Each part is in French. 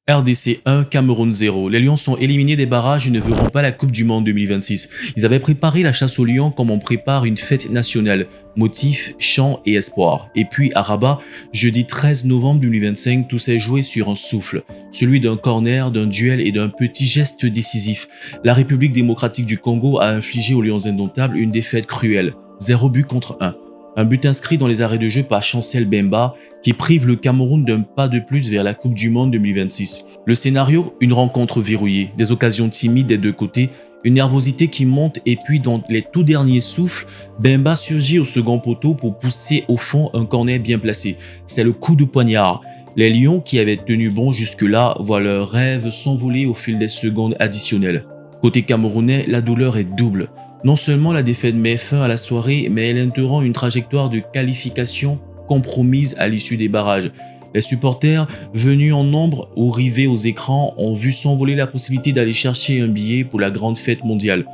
RDC 1, Cameroun 0. Les Lions sont éliminés des barrages et ne verront pas la Coupe du Monde 2026. Ils avaient préparé la chasse aux lions comme on prépare une fête nationale. Motif, chant et espoir. Et puis à Rabat, jeudi 13 novembre 2025, tout s'est joué sur un souffle. Celui d'un corner, d'un duel et d'un petit geste décisif. La République démocratique du Congo a infligé aux Lions indomptables une défaite cruelle. 0 but contre 1. Un but inscrit dans les arrêts de jeu par Chancel Bemba qui prive le Cameroun d'un pas de plus vers la Coupe du Monde 2026. Le scénario, une rencontre verrouillée, des occasions timides des deux côtés, une nervosité qui monte et puis dans les tout derniers souffles, Bemba surgit au second poteau pour pousser au fond un corner bien placé. C'est le coup de poignard. Les Lions qui avaient tenu bon jusque-là voient leurs rêves s'envoler au fil des secondes additionnelles. Côté camerounais, la douleur est double. Non seulement la défaite met fin à la soirée, mais elle interrompt une trajectoire de qualification compromise à l'issue des barrages. Les supporters, venus en nombre ou rivés aux écrans, ont vu s'envoler la possibilité d'aller chercher un billet pour la grande fête mondiale.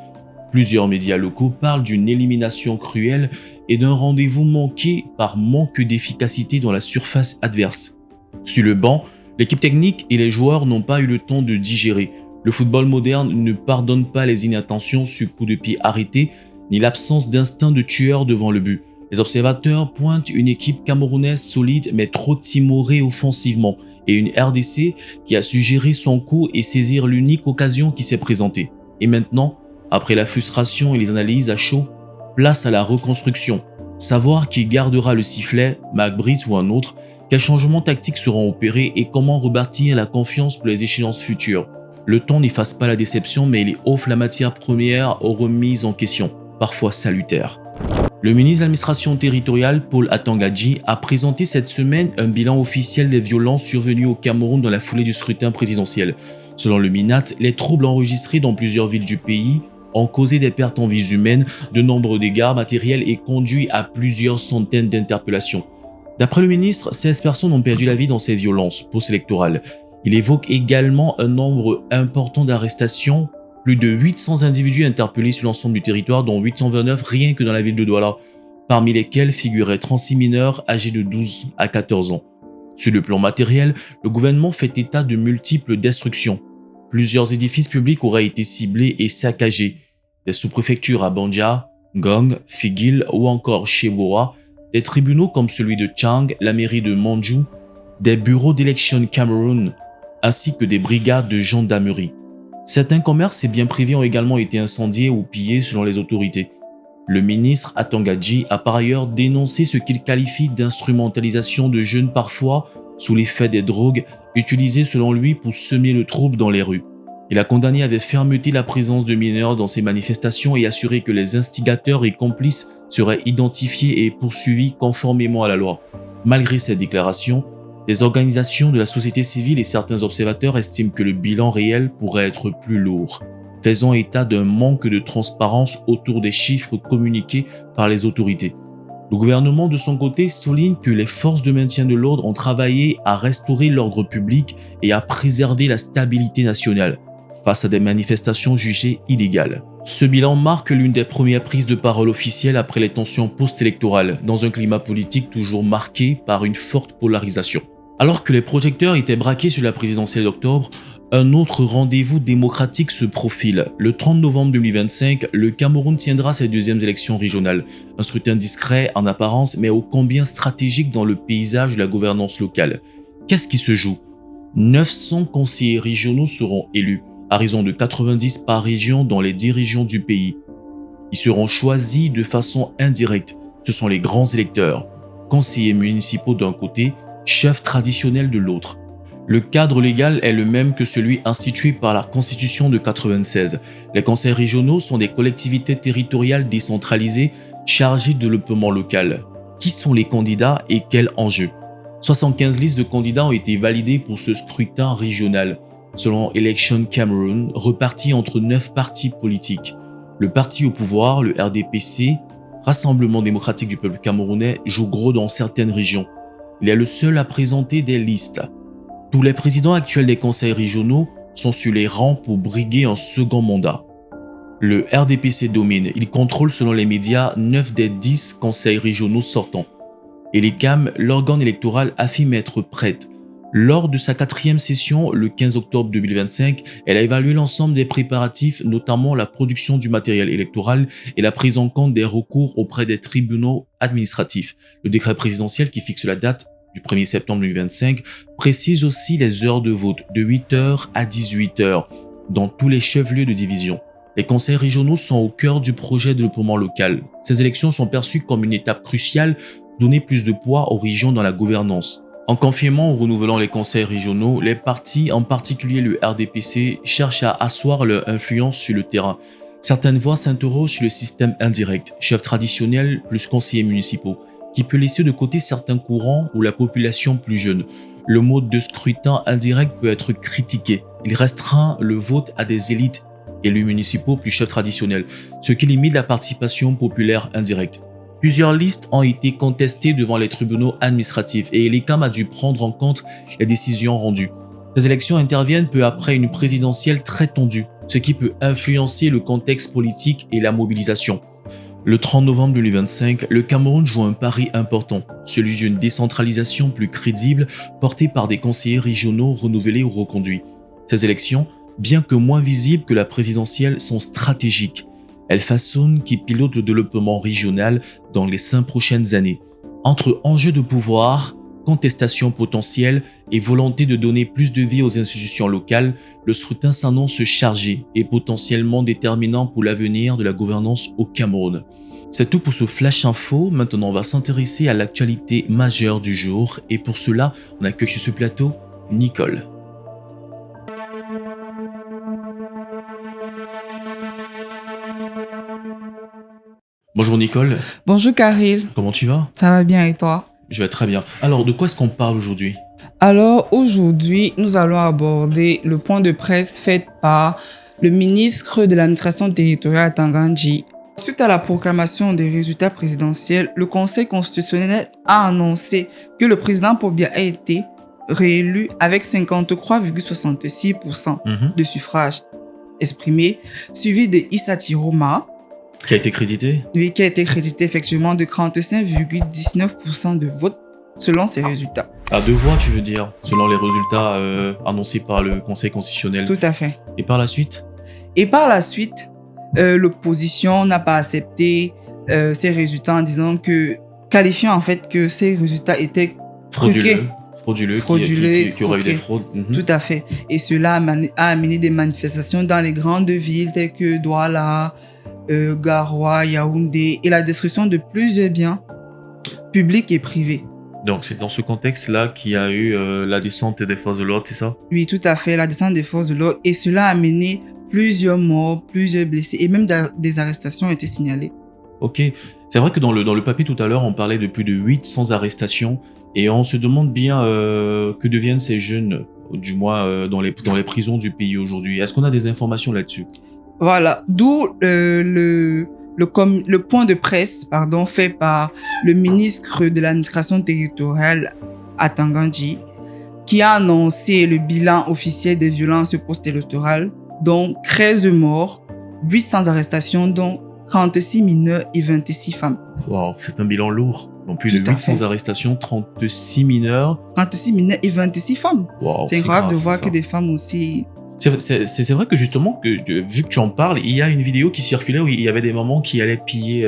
Plusieurs médias locaux parlent d'une élimination cruelle et d'un rendez-vous manqué par manque d'efficacité dans la surface adverse. Sur le banc, l'équipe technique et les joueurs n'ont pas eu le temps de digérer. Le football moderne ne pardonne pas les inattentions sur coup de pied arrêté, ni l'absence d'instinct de tueur devant le but. Les observateurs pointent une équipe camerounaise solide mais trop timorée offensivement et une RDC qui a su gérer son coup et saisir l'unique occasion qui s'est présentée. Et maintenant, après la frustration et les analyses à chaud, place à la reconstruction. Savoir qui gardera le sifflet, McBride ou un autre, quels changements tactiques seront opérés et comment rebâtir la confiance pour les échéances futures. Le temps n'efface pas la déception, mais il offre la matière première aux remises en question, parfois salutaires. Le ministre de l'administration territoriale, Paul Atangadji, a présenté cette semaine un bilan officiel des violences survenues au Cameroun dans la foulée du scrutin présidentiel. Selon le MINAT, les troubles enregistrés dans plusieurs villes du pays ont causé des pertes en vies humaines, de nombreux dégâts matériels et conduit à plusieurs centaines d'interpellations. D'après le ministre, 16 personnes ont perdu la vie dans ces violences post-électorales. Il évoque également un nombre important d'arrestations, plus de 800 individus interpellés sur l'ensemble du territoire, dont 829 rien que dans la ville de Douala, parmi lesquels figuraient 36 mineurs âgés de 12 à 14 ans. Sur le plan matériel, le gouvernement fait état de multiples destructions. Plusieurs édifices publics auraient été ciblés et saccagés. Des sous-préfectures à Banja, Ngong, Figuil ou encore Cheboa, des tribunaux comme celui de Chang, la mairie de Manjou, des bureaux d'Election Cameroun, ainsi que des brigades de gendarmerie. Certains commerces et biens privés ont également été incendiés ou pillés selon les autorités. Le ministre Atangadji a par ailleurs dénoncé ce qu'il qualifie d'instrumentalisation de jeunes parfois sous l'effet des drogues utilisées selon lui pour semer le trouble dans les rues. Il a condamné avec fermeté la présence de mineurs dans ces manifestations et assuré que les instigateurs et complices seraient identifiés et poursuivis conformément à la loi. Malgré ces déclarations, les organisations de la société civile et certains observateurs estiment que le bilan réel pourrait être plus lourd, faisant état d'un manque de transparence autour des chiffres communiqués par les autorités. Le gouvernement, de son côté, souligne que les forces de maintien de l'ordre ont travaillé à restaurer l'ordre public et à préserver la stabilité nationale face à des manifestations jugées illégales. Ce bilan marque l'une des premières prises de parole officielles après les tensions post-électorales, dans un climat politique toujours marqué par une forte polarisation. Alors que les projecteurs étaient braqués sur la présidentielle d'octobre, un autre rendez-vous démocratique se profile. Le 30 novembre 2025, le Cameroun tiendra ses deuxièmes élections régionales. Un scrutin discret en apparence, mais ô combien stratégique dans le paysage de la gouvernance locale. Qu'est-ce qui se joue ? 900 conseillers régionaux seront élus, à raison de 90 par région dans les 10 régions du pays. Ils seront choisis de façon indirecte. Ce sont les grands électeurs, conseillers municipaux d'un côté, chefs traditionnels de l'autre. Le cadre légal est le même que celui institué par la Constitution de 1996. Les conseils régionaux sont des collectivités territoriales décentralisées chargées de développement local. Qui sont les candidats et quels enjeux ? 75 listes de candidats ont été validées pour ce scrutin régional, selon Election Cameroun, reparties entre 9 partis politiques. Le parti au pouvoir, le RDPC, Rassemblement démocratique du peuple camerounais, joue gros dans certaines régions. Il est le seul à présenter des listes. Tous les présidents actuels des conseils régionaux sont sur les rangs pour briguer un second mandat. Le RDPC domine, il contrôle selon les médias 9 des 10 conseils régionaux sortants. Et l'ECAM, l'organe électoral, affirme être prête. Lors de sa 4e session, le 15 octobre 2025, elle a évalué l'ensemble des préparatifs, notamment la production du matériel électoral et la prise en compte des recours auprès des tribunaux administratifs. Le décret présidentiel qui fixe la date du 1er septembre 2025 précise aussi les heures de vote de 8h à 18h dans tous les chefs-lieux de division. Les conseils régionaux sont au cœur du projet de développement local. Ces élections sont perçues comme une étape cruciale, donner plus de poids aux régions dans la gouvernance. En confirmant ou renouvelant les conseils régionaux, les partis, en particulier le RDPC, cherchent à asseoir leur influence sur le terrain. Certaines voix s'interrogent sur le système indirect, chefs traditionnels plus conseillers municipaux, qui peut laisser de côté certains courants ou la population plus jeune. Le mode de scrutin indirect peut être critiqué. Il restreint le vote à des élites élus municipaux plus chefs traditionnels, ce qui limite la participation populaire indirecte. Plusieurs listes ont été contestées devant les tribunaux administratifs et l'ICAM a dû prendre en compte les décisions rendues. Ces élections interviennent peu après une présidentielle très tendue, ce qui peut influencer le contexte politique et la mobilisation. Le 30 novembre 2025, le Cameroun joue un pari important, celui d'une décentralisation plus crédible portée par des conseillers régionaux renouvelés ou reconduits. Ces élections, bien que moins visibles que la présidentielle, sont stratégiques. Elles façonnent qui pilote le développement régional dans les 5 prochaines années. Entre enjeux de pouvoir, contestation potentielle et volonté de donner plus de vie aux institutions locales, le scrutin s'annonce chargé et potentiellement déterminant pour l'avenir de la gouvernance au Cameroun. C'est tout pour ce Flash Info. Maintenant, on va s'intéresser à l'actualité majeure du jour et pour cela, on accueille sur ce plateau Nicole. Bonjour Nicole. Bonjour Karil. Comment tu vas? Ça va bien et toi? Je vais très bien. Alors, de quoi est-ce qu'on parle aujourd'hui? Alors, aujourd'hui, nous allons aborder le point de presse fait par le ministre de l'administration territoriale Tangandji. Suite à la proclamation des résultats présidentiels, le Conseil constitutionnel a annoncé que le président Pobia a été réélu avec 53,66% de suffrages exprimés, suivi de Issa Tiroma, qui a été crédité? Oui, qui a été crédité effectivement de 45,19% de votes selon ces résultats. À 2 voix, tu veux dire, selon les résultats annoncés par le Conseil constitutionnel. Tout à fait. Et par la suite? L'opposition n'a pas accepté ces résultats en disant qualifiant en fait que ces résultats étaient truqués. Frauduleux, qui aurait eu des fraudes. Tout à fait. Et cela a amené des manifestations dans les grandes villes telles que Douala, Garoua, Yaoundé et la destruction de plusieurs biens publics et privés. Donc c'est dans ce contexte-là qu'il y a eu la descente des forces de l'ordre, c'est ça? Oui, tout à fait, la descente des forces de l'ordre. Et cela a amené plusieurs morts, plusieurs blessés et même des arrestations ont été signalées. Ok, c'est vrai que dans le papier tout à l'heure, on parlait de plus de 800 arrestations et on se demande bien que deviennent ces jeunes, du moins dans les prisons du pays aujourd'hui. Est-ce qu'on a des informations là-dessus? Voilà, d'où le point de presse fait par le ministre de l'administration territoriale à Tangandji, qui a annoncé le bilan officiel des violences post-électorales, dont 13 morts, 800 arrestations, dont 36 mineurs et 26 femmes. Wow, c'est un bilan lourd. Donc plus de 800 arrestations, 36 mineurs. 36 mineurs et 26 femmes. Wow, c'est incroyable de voir que des femmes aussi... C'est vrai que justement, vu que tu en parles, il y a une vidéo qui circulait où il y avait des mamans qui allaient piller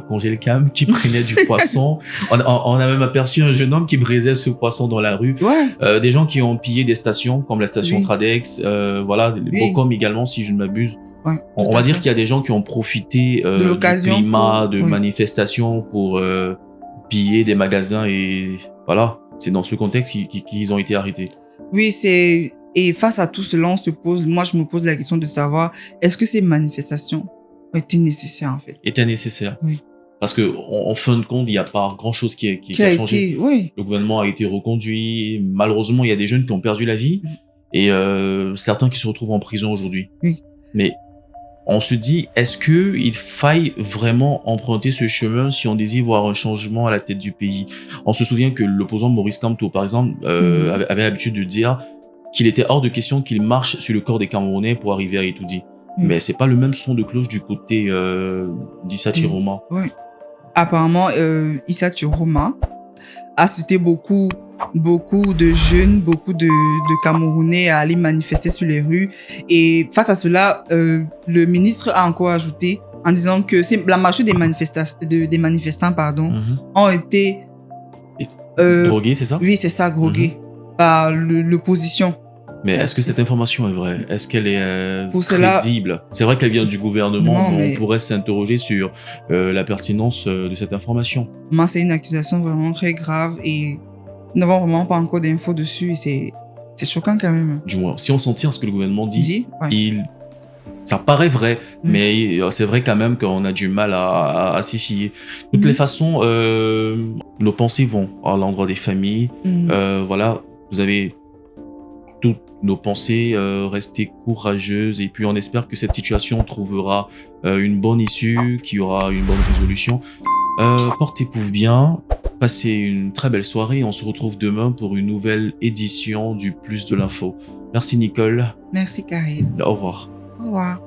Congélcam, qui prenaient du poisson. On a même aperçu un jeune homme qui brisait ce poisson dans la rue. Ouais. Des gens qui ont pillé des stations, comme la station Tradex, voilà, Bocom également, si je ne m'abuse. Ouais, on va dire qu'il y a des gens qui ont profité du climat, de manifestations pour piller des magasins et voilà, c'est dans ce contexte qu'ils ont été arrêtés. Oui, et face à tout cela, moi je me pose la question de savoir, est-ce que ces manifestations ont été nécessaires en fait? Étaient nécessaires. Oui. Parce que en fin de compte, il n'y a pas grand chose qui a changé. Oui. Le gouvernement a été reconduit. Malheureusement, il y a des jeunes qui ont perdu la vie et certains qui se retrouvent en prison aujourd'hui. Oui. Mais on se dit, est-ce qu'il faille vraiment emprunter ce chemin si on désire voir un changement à la tête du pays? On se souvient que l'opposant Maurice Kamto, par exemple, avait l'habitude de dire qu'il était hors de question qu'il marche sur le corps des Camerounais pour arriver à Itoudi. Mais c'est pas le même son de cloche du côté d'Issa Tiroma. Oui. Apparemment, Issa Tiroma a incité beaucoup de jeunes, beaucoup de Camerounais à aller manifester sur les rues. Et face à cela, le ministre a encore ajouté en disant que la majorité des manifestants ont été drogués, c'est ça? Oui, c'est ça, drogués par l'opposition. Mais est-ce que cette information est vraie? Est-ce qu'elle est Pour cela, crédible? C'est vrai qu'elle vient du gouvernement, non, mais mais on pourrait s'interroger sur la pertinence de cette information. moi, c'est une accusation vraiment très grave et nous n'avons vraiment pas encore d'infos dessus. Et c'est choquant quand même. Du moins, si on s'en tient à ce que le gouvernement dit, ouais. Ça paraît vrai, mais c'est vrai quand même qu'on a du mal à s'y fier. De toutes les façons, nos pensées vont à l'endroit des familles. Voilà, vous avez toutes nos pensées, restez courageuses et puis on espère que cette situation trouvera une bonne issue, qu'il y aura une bonne résolution. Portez-vous bien, passez une très belle soirée et on se retrouve demain pour une nouvelle édition du Plus de l'info. Merci Nicole. Merci Karine. Au revoir. Au revoir.